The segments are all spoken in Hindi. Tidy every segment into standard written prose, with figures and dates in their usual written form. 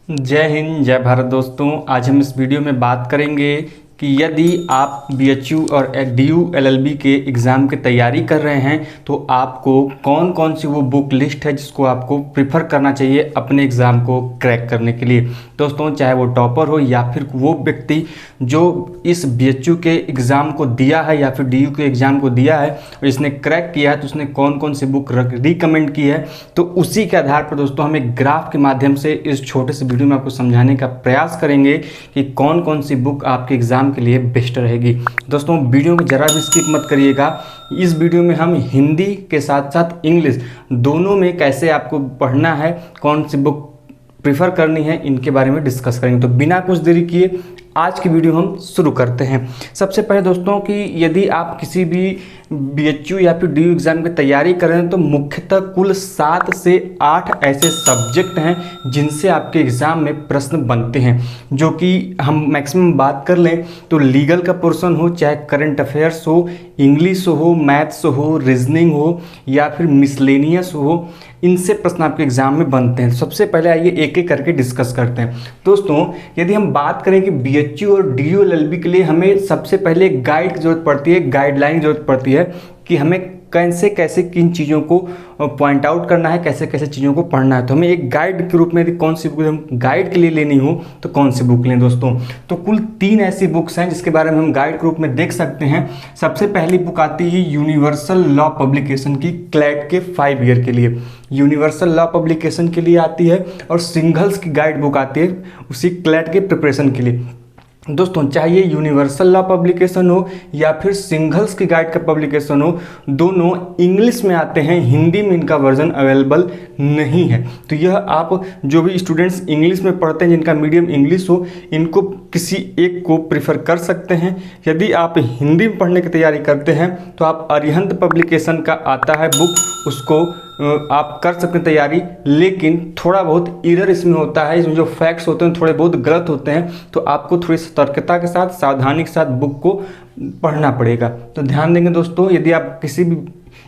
जय हिंद जय भारत दोस्तों। आज हम इस वीडियो में बात करेंगे कि यदि आप बीएचयू और डीयू एलएलबी के एग्ज़ाम की तैयारी कर रहे हैं तो आपको कौन कौन सी वो बुक लिस्ट है जिसको आपको प्रिफर करना चाहिए अपने एग्ज़ाम को क्रैक करने के लिए। दोस्तों, चाहे वो टॉपर हो या फिर वो व्यक्ति जो इस बीएचयू के एग्ज़ाम को दिया है या फिर डीयू के एग्ज़ाम को दिया है और इसने क्रैक किया है तो उसने कौन कौन सी बुक रिकमेंड की है, तो उसी के आधार पर दोस्तों हम एक ग्राफ के माध्यम से इस छोटे से वीडियो में आपको समझाने का प्रयास करेंगे कि कौन कौन सी बुक आपके एग्ज़ाम के लिए बेस्ट रहेगी। दोस्तों, वीडियो को जरा भी स्किप मत करिएगा। इस वीडियो में हम हिंदी के साथ साथ इंग्लिश दोनों में कैसे आपको पढ़ना है, कौन सी बुक प्रिफर करनी है, इनके बारे में डिस्कस करेंगे। तो बिना कुछ देरी किए आज की वीडियो हम शुरू करते हैं। सबसे पहले दोस्तों कि यदि आप किसी भी बीएचयू या फिर डीयू एग्ज़ाम की तैयारी कर रहे हैं तो मुख्यतः कुल 7 से 8 ऐसे सब्जेक्ट हैं जिनसे आपके एग्ज़ाम में प्रश्न बनते हैं, जो कि हम मैक्सिमम बात कर लें तो लीगल का पोर्शन हो, चाहे करंट अफेयर्स हो, इंग्लिश हो, मैथ्स हो, रीजनिंग हो या फिर मिसलेनियस हो, इनसे प्रश्न आपके एग्जाम में बनते हैं। सबसे पहले आइए एक एक करके डिस्कस करते हैं। दोस्तों, यदि हम बात करें कि बीएचयू और डीयू एलएलबी के लिए हमें सबसे पहले एक गाइड की जरूरत पड़ती है, गाइडलाइन की जरूरत पड़ती है कि हमें कैसे कैसे किन चीज़ों को पॉइंट आउट करना है, कैसे कैसे चीज़ों को पढ़ना है। तो हमें एक गाइड के रूप में यदि कौन सी बुक हम गाइड के लिए लेनी हो तो कौन सी बुक लें। दोस्तों, तो कुल 3 ऐसी बुक्स हैं जिसके बारे में हम गाइड के रूप में देख सकते हैं। सबसे पहली बुक आती है यूनिवर्सल लॉ पब्लिकेशन की, क्लैट के 5 ईयर के लिए यूनिवर्सल लॉ पब्लिकेशन के लिए आती है, और सिंघल्स की गाइड बुक आती है उसी क्लैट के प्रिपरेशन के लिए। दोस्तों, चाहे ये यूनिवर्सल लॉ पब्लिकेशन हो या फिर सिंघल्स की गाइड का पब्लिकेशन हो, दोनों इंग्लिश में आते हैं, हिंदी में इनका वर्जन अवेलेबल नहीं है। तो यह आप जो भी स्टूडेंट्स इंग्लिश में पढ़ते हैं, जिनका मीडियम इंग्लिश हो, इनको किसी एक को प्रिफर कर सकते हैं। यदि आप हिंदी में पढ़ने की तैयारी करते हैं तो आप अरिहंत पब्लिकेशन का आता है बुक, उसको आप कर सकते हैं तैयारी, लेकिन थोड़ा बहुत एरर इसमें होता है, इसमें जो फैक्ट्स होते हैं थोड़े बहुत गलत होते हैं, तो आपको थोड़ी सतर्कता के साथ, सावधानी के साथ बुक को पढ़ना पड़ेगा। तो ध्यान देंगे दोस्तों, यदि आप किसी भी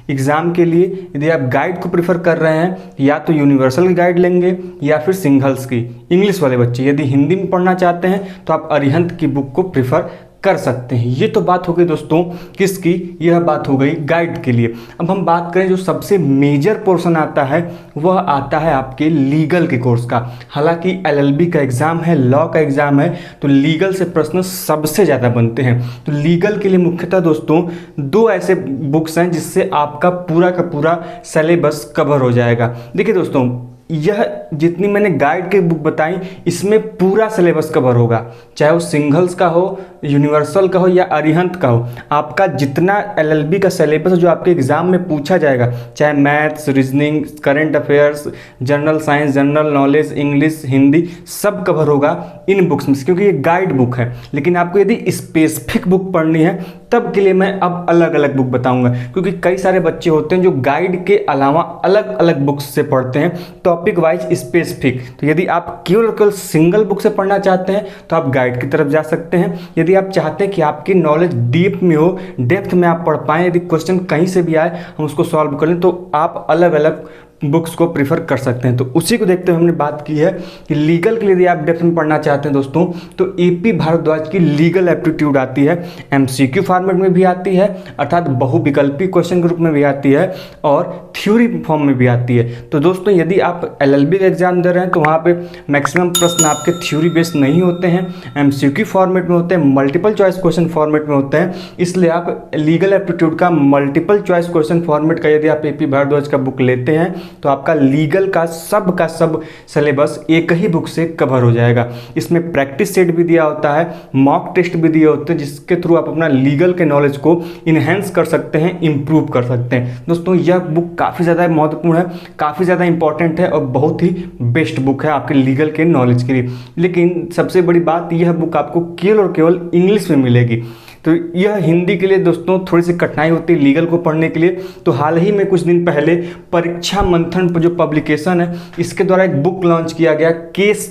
एग्ज़ाम के लिए यदि आप गाइड को प्रिफर कर रहे हैं, या तो यूनिवर्सल की गाइड लेंगे या फिर सिंघल्स की। इंग्लिश वाले बच्चे यदि हिंदी में पढ़ना चाहते हैं तो आप अरिहंत की बुक को प्रिफर कर सकते हैं। ये तो बात हो गई दोस्तों किसकी, यह बात हो गई गाइड के लिए। अब हम बात करें जो सबसे मेजर पोर्शन आता है वह आता है आपके लीगल के कोर्स का। हालांकि एलएलबी का एग्जाम है, लॉ का एग्जाम है, तो लीगल से प्रश्न सबसे ज़्यादा बनते हैं। तो लीगल के लिए मुख्यतः दोस्तों 2 ऐसे बुक्स हैं जिससे आपका पूरा का पूरा सिलेबस कवर हो जाएगा। देखिए दोस्तों, यह जितनी मैंने गाइड की बुक बताई इसमें पूरा सिलेबस कवर होगा, चाहे वो सिंघल्स का हो, यूनिवर्सल का हो या अरिहंत का हो। आपका जितना एलएलबी का सिलेबस जो आपके एग्जाम में पूछा जाएगा, चाहे maths, reasoning, current affairs, general science, general knowledge, English, Hindi, सब कवर होगा इन बुक्स में, क्योंकि ये गाइड बुक है। लेकिन आपको यदि स्पेसिफिक बुक पढ़नी है तब के लिए मैं अब अलग अलग बुक बताऊंगा, क्योंकि कई सारे बच्चे होते हैं जो गाइड के अलावा अलग अलग बुक्स से पढ़ते हैं टॉपिक वाइज स्पेसिफिक। तो यदि आप केवल सिंगल बुक से पढ़ना चाहते हैं तो आप गाइड की तरफ जा सकते हैं। यदि आप चाहते हैं कि आपकी नॉलेज डीप में हो, डेप्थ में आप पढ़ पाएँ, यदि क्वेश्चन कहीं से भी आए हम उसको सॉल्व कर लें, तो आप अलग अलग बुक्स को प्रिफर कर सकते हैं। तो उसी को देखते हुए हमने बात की है कि लीगल के लिए यदि आप डेप्थ में पढ़ना चाहते हैं दोस्तों, तो एपी भारद्वाज की लीगल एप्टीट्यूड आती है, एमसीक्यू फॉर्मेट में भी आती है, अर्थात बहुविकल्पी क्वेश्चन के रूप में भी आती है, और थ्योरी फॉर्म में भी आती है। तो दोस्तों, यदि आप एलएलबी का एग्जाम दे रहे हैं तो वहाँ पे मैक्सिमम प्रश्न आपके थ्योरी बेस्ड नहीं होते हैं, एमसीक्यू फॉर्मेट में होते हैं, मल्टीपल चॉइस क्वेश्चन फॉर्मेट में होते हैं। इसलिए आप लीगल एप्टीट्यूड का मल्टीपल चॉइस क्वेश्चन फॉर्मेट का यदि आप एपी भारद्वाज का बुक लेते हैं तो आपका लीगल का सब सिलेबस एक ही बुक से कवर हो जाएगा। इसमें प्रैक्टिस सेट भी दिया होता है, मॉक टेस्ट भी दिए होते हैं, जिसके थ्रू आप अपना लीगल के नॉलेज को इन्हेंस कर सकते हैं, इंप्रूव कर सकते हैं। दोस्तों, यह बुक काफ़ी ज़्यादा महत्वपूर्ण है, काफ़ी ज़्यादा इंपॉर्टेंट है और बहुत ही बेस्ट बुक है आपके लीगल के नॉलेज के लिए। लेकिन सबसे बड़ी बात, यह बुक आपको केवल और केवल इंग्लिश में मिलेगी। तो यह हिंदी के लिए दोस्तों थोड़ी सी कठिनाई होती है लीगल को पढ़ने के लिए। तो हाल ही में कुछ दिन पहले परीक्षा मंथन जो पब्लिकेशन है, इसके द्वारा एक बुक लॉन्च किया गया, केस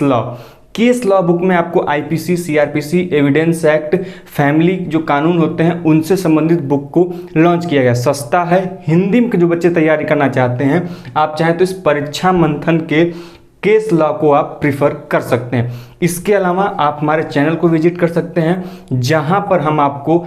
लॉ बुक में आपको IPC, CrPC, evidence act, family जो कानून होते हैं उनसे संबंधित बुक को लॉन्च किया गया। सस्ता है, हिंदी में जो बच्चे तैयारी करना चाहते हैं, आप चाहें तो इस परीक्षा मंथन के केस लॉ को आप प्रिफर कर सकते हैं। इसके अलावा आप हमारे चैनल को विजिट कर सकते हैं, जहां पर हम आपको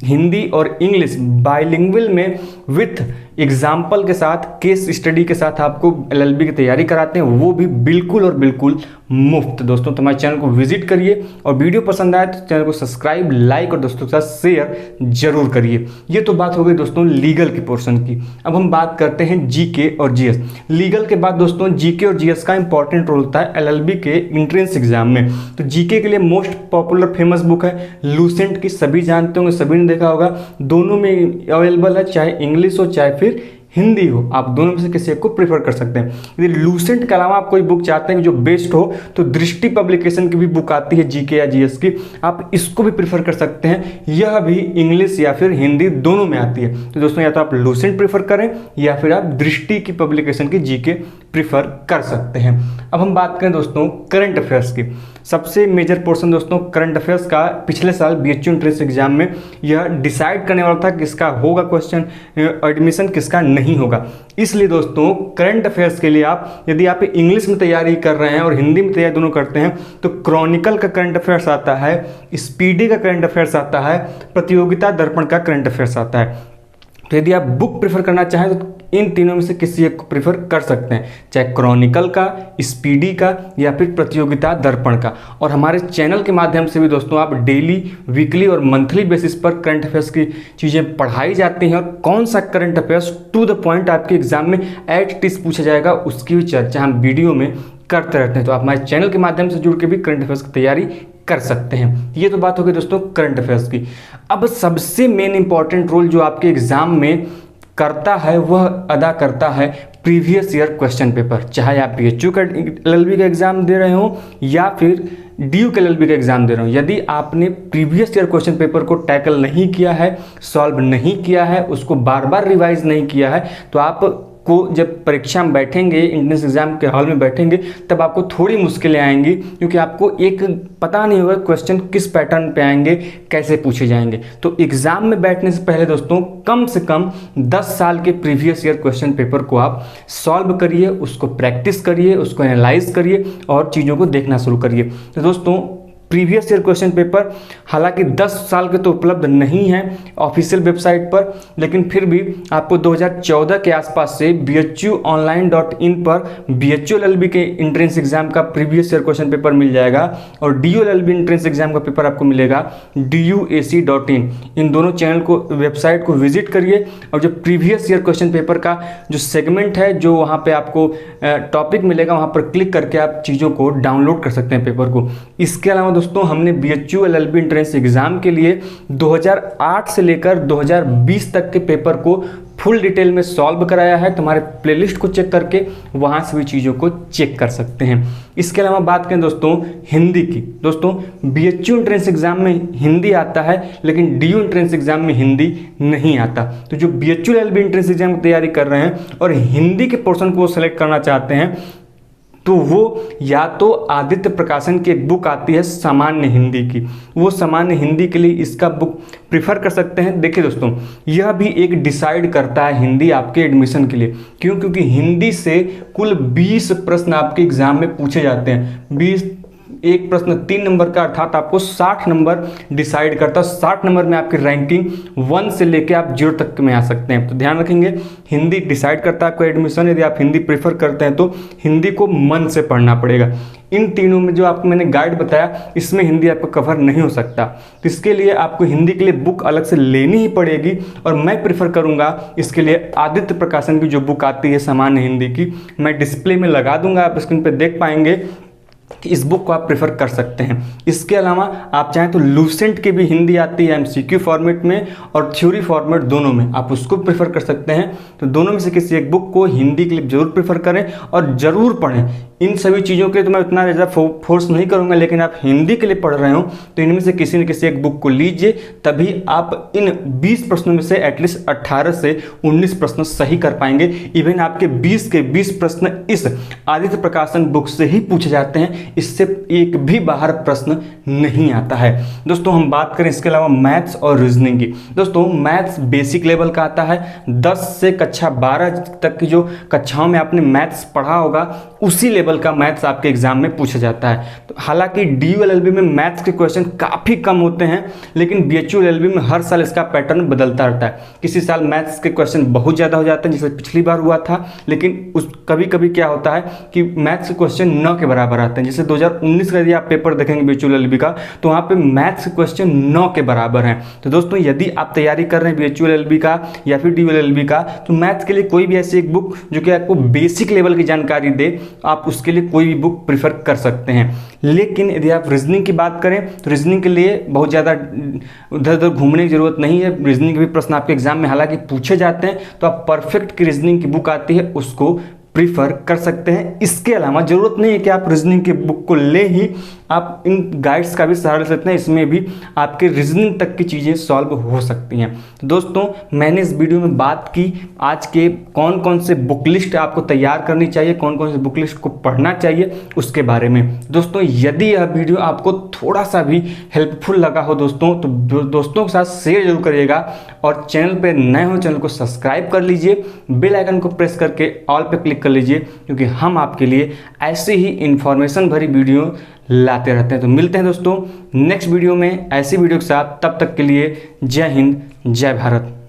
हिंदी और इंग्लिश बाइलिंगुअल में विथ एग्जाम्पल के साथ, केस स्टडी के साथ आपको LLB की तैयारी कराते हैं, वो भी बिल्कुल और बिल्कुल मुफ्त। दोस्तों तो हमारे चैनल को विजिट करिए, और वीडियो पसंद आए तो चैनल को सब्सक्राइब, लाइक और दोस्तों के साथ शेयर जरूर करिए। ये तो बात हो गई दोस्तों लीगल की पोर्शन की। अब हम बात करते हैं जीके और जीएस। लीगल के बाद दोस्तों जीके और जीएस का इंपॉर्टेंट रोल होता है LLB के एंट्रेंस एग्जाम में। तो जीके के लिए मोस्ट पॉपुलर फेमस बुक है लूसेंट की, सभी जानते होंगे, सभी ने देखा होगा। दोनों में अवेलेबल है, चाहे इंग्लिश हो चाहे फिर हिंदी हो, आप दोनों में से किसी एक को प्रेफर कर सकते हैं। यदि लूसेंट के अलावा आप कोई बुक चाहते हैं जो बेस्ट हो, तो दृष्टि पब्लिकेशन की भी बुक आती है जीके या जीएस की, आप इसको भी प्रेफर कर सकते हैं। यह भी इंग्लिश या फिर हिंदी दोनों में आती है। तो दोस्तों या तो आप लूसेंट प्रेफर करें या फिर आप दृष्टि की पब्लिकेशन की जीके प्रेफर कर सकते हैं। अब हम बात करें दोस्तों करंट अफेयर्स की। सबसे मेजर पोर्शन दोस्तों करंट अफेयर्स का पिछले साल BHU एंट्रेंस एग्जाम में यह डिसाइड करने वाला था किसका होगा क्वेश्चन एडमिशन, किसका नहीं होगा। इसलिए दोस्तों करंट अफेयर्स के लिए आप, यदि आप इंग्लिश में तैयारी कर रहे हैं और हिंदी में तैयारी दोनों करते हैं, तो क्रॉनिकल का करंट अफेयर्स आता है, स्पीडी का करंट अफेयर्स आता है, प्रतियोगिता दर्पण का करंट अफेयर्स आता है। तो यदि आप बुक प्रेफर करना चाहें तो इन तीनों में से किसी एक को प्रेफर कर सकते हैं, चाहे क्रॉनिकल का, स्पीडी का या फिर प्रतियोगिता दर्पण का। और हमारे चैनल के माध्यम से भी दोस्तों आप डेली, वीकली और मंथली बेसिस पर करंट अफेयर्स की चीज़ें पढ़ाई जाती हैं, और कौन सा current affairs to the point आपके एग्जाम में एट टिस्ट पूछा जाएगा उसकी भी चर्चा हम वीडियो में करते रहते हैं। तो आप हमारे चैनल के माध्यम से जुड़ के भी करंट अफेयर्स की तैयारी कर सकते हैं। ये तो बात हो गई दोस्तों करंट अफेयर्स की। अब सबसे मेन इंपॉर्टेंट रोल जो आपके एग्जाम में करता है वह अदा करता है प्रीवियस ईयर क्वेश्चन पेपर। चाहे आप BHU का LLB का एग्जाम दे रहे हो या फिर DU के LLB का एग्जाम दे रहे हो, यदि आपने प्रीवियस ईयर क्वेश्चन पेपर को टैकल नहीं किया है, सॉल्व नहीं किया है, उसको बार बार रिवाइज नहीं किया है, तो आप को जब परीक्षा में बैठेंगे, एंट्रेंस एग्जाम के हॉल में बैठेंगे, तब आपको थोड़ी मुश्किलें आएंगी, क्योंकि आपको एक पता नहीं होगा क्वेश्चन किस पैटर्न पे आएंगे, कैसे पूछे जाएंगे। तो एग्जाम में बैठने से पहले दोस्तों कम से कम 10 साल के प्रीवियस ईयर क्वेश्चन पेपर को आप सॉल्व करिए, उसको प्रैक्टिस करिए, उसको एनालाइज करिए और चीज़ों को देखना शुरू करिए। तो दोस्तों प्रीवियस ईयर क्वेश्चन पेपर हालांकि 10 साल के तो उपलब्ध नहीं है ऑफिशियल वेबसाइट पर, लेकिन फिर भी आपको 2014 के आसपास से bhuonline.in पर BHU LLB के एंट्रेंस एग्जाम का प्रीवियस ईयर क्वेश्चन पेपर मिल जाएगा, और DU LLB एंट्रेंस एग्जाम का पेपर आपको मिलेगा duac.in। इन दोनों चैनल को, वेबसाइट को विजिट करिए, और जो प्रीवियस ईयर क्वेश्चन पेपर का जो सेगमेंट है, जो वहाँ पे आपको टॉपिक मिलेगा, वहाँ पर क्लिक करके आप चीज़ों को डाउनलोड कर सकते हैं पेपर को। इसके अलावा दोस्तों हमने BHU LLB एंट्रेंस एग्जाम के लिए 2008 से लेकर 2020 तक के पेपर को फुल डिटेल में सॉल्व कराया है। तुम्हारे प्लेलिस्ट को चेक करके वहां से भी चीज़ों को चेक कर सकते हैं। इसके अलावा बात करें दोस्तों हिंदी की। दोस्तों BHU एंट्रेंस एग्जाम में हिंदी आता है, लेकिन DU एंट्रेंस एग्जाम में हिंदी नहीं आता। तो जो BHU LLB एंट्रेंस एग्जाम की तैयारी कर रहे हैं और हिंदी के पोर्शन को सेलेक्ट करना चाहते हैं, तो वो या तो आदित्य प्रकाशन की एक बुक आती है सामान्य हिंदी की, वो सामान्य हिंदी के लिए इसका बुक प्रिफर कर सकते हैं। देखिए दोस्तों यह भी एक डिसाइड करता है हिंदी आपके एडमिशन के लिए, क्यों? क्योंकि हिंदी से कुल 20 प्रश्न आपके एग्जाम में पूछे जाते हैं। 20 एक प्रश्न 3 नंबर का, अर्थात आपको 60 नंबर डिसाइड करता है। 60 नंबर में आपकी रैंकिंग 1 से लेके आप 0 तक में आ सकते हैं। तो ध्यान रखेंगे हिंदी डिसाइड करता है आपको एडमिशन। यदि आप हिंदी प्रेफर करते हैं तो हिंदी को मन से पढ़ना पड़ेगा। इन तीनों में जो आपको मैंने गाइड बताया, इसमें हिंदी आपको कवर नहीं हो सकता, तो इसके लिए आपको हिंदी के लिए बुक अलग से लेनी ही पड़ेगी। और मैं प्रेफर करूंगा इसके लिए आदित्य प्रकाशन की जो बुक आती है सामान्य हिंदी की, मैं डिस्प्ले में लगा दूंगा, आप स्क्रीन पर देख पाएंगे कि इस बुक को आप प्रेफर कर सकते हैं। इसके अलावा आप चाहें तो लूसेंट की भी हिंदी आती है MCQ फॉर्मेट में और थ्योरी फॉर्मेट, दोनों में आप उसको प्रेफर कर सकते हैं। तो दोनों में से किसी एक बुक को हिंदी के लिए जरूर प्रेफर करें और ज़रूर पढ़ें। इन सभी चीज़ों के तो मैं उतना ज़्यादा फोर्स नहीं करूँगा, लेकिन आप हिंदी के लिए पढ़ रहे हो तो इनमें से किसी न किसी एक बुक को लीजिए, तभी आप इन 20 प्रश्नों में से एटलीस्ट 18 से 19 प्रश्न सही कर पाएंगे। इवन आपके 20 के 20 प्रश्न इस आदित्य प्रकाशन बुक से ही पूछे जाते हैं, इससे एक भी बाहर प्रश्न नहीं आता है। दोस्तों हम बात करें इसके अलावा मैथ्स और रीजनिंग की। दोस्तों मैथ्स बेसिक लेवल का आता है, 10 से कक्षा 12 तक की जो कक्षाओं में आपने मैथ्स पढ़ा होगा उसी लेवल लेवल का मैथ्स आपके एग्जाम में पूछा जाता है। तो हालांकि DU LLB में मैथ्स के क्वेश्चन काफ़ी कम होते हैं, लेकिन BHU LLB में हर साल इसका पैटर्न बदलता रहता है। किसी साल मैथ्स के क्वेश्चन बहुत ज़्यादा हो जाते हैं, जैसे पिछली बार हुआ था, लेकिन उस कभी कभी क्या होता है कि मैथ्स के क्वेश्चन 9 के बराबर आते हैं। जैसे 2019 का यदि आप पेपर देखेंगे BHU LLB का, तो वहाँ पे मैथ्स के क्वेश्चन 9 के बराबर हैं। तो दोस्तों यदि आप तैयारी कर रहे हैं BHU LLB का या फिर DU LLB का, तो मैथ्स के लिए कोई भी ऐसी एक बुक जो कि आपको बेसिक लेवल की जानकारी दे, आप उसके लिए कोई भी बुक प्रीफर कर सकते हैं। लेकिन यदि आप रीजनिंग की बात करें तो रीजनिंग के लिए बहुत ज़्यादा उधर उधर घूमने की जरूरत नहीं है। रीजनिंग के भी प्रश्न आपके एग्जाम में हालांकि पूछे जाते हैं, तो आप परफेक्ट की रीजनिंग की बुक आती है उसको प्रीफर कर सकते हैं। इसके अलावा ज़रूरत नहीं है कि आप रीजनिंग की बुक को ले ही आप इन गाइड्स का भी सहारा ले सकते हैं। इसमें भी आपके रीजनिंग तक की चीज़ें सॉल्व हो सकती हैं। तो दोस्तों मैंने इस वीडियो में बात की आज के कौन कौन से बुक लिस्ट आपको तैयार करनी चाहिए, कौन कौन से बुक लिस्ट को पढ़ना चाहिए उसके बारे में। दोस्तों यदि यह वीडियो आपको थोड़ा सा भी हेल्पफुल लगा हो दोस्तों, तो दोस्तों के साथ शेयर जरूर करिएगा, और चैनल पर नए हो चैनल को सब्सक्राइब कर लीजिए, बेल आइकन को प्रेस करके ऑल पे क्लिक कर लीजिए, क्योंकि हम आपके लिए ऐसे ही इंफॉर्मेशन भरी वीडियो लाते रहते हैं। तो मिलते हैं दोस्तों नेक्स्ट वीडियो में ऐसी वीडियो के साथ, तब तक के लिए जय हिंद जय भारत।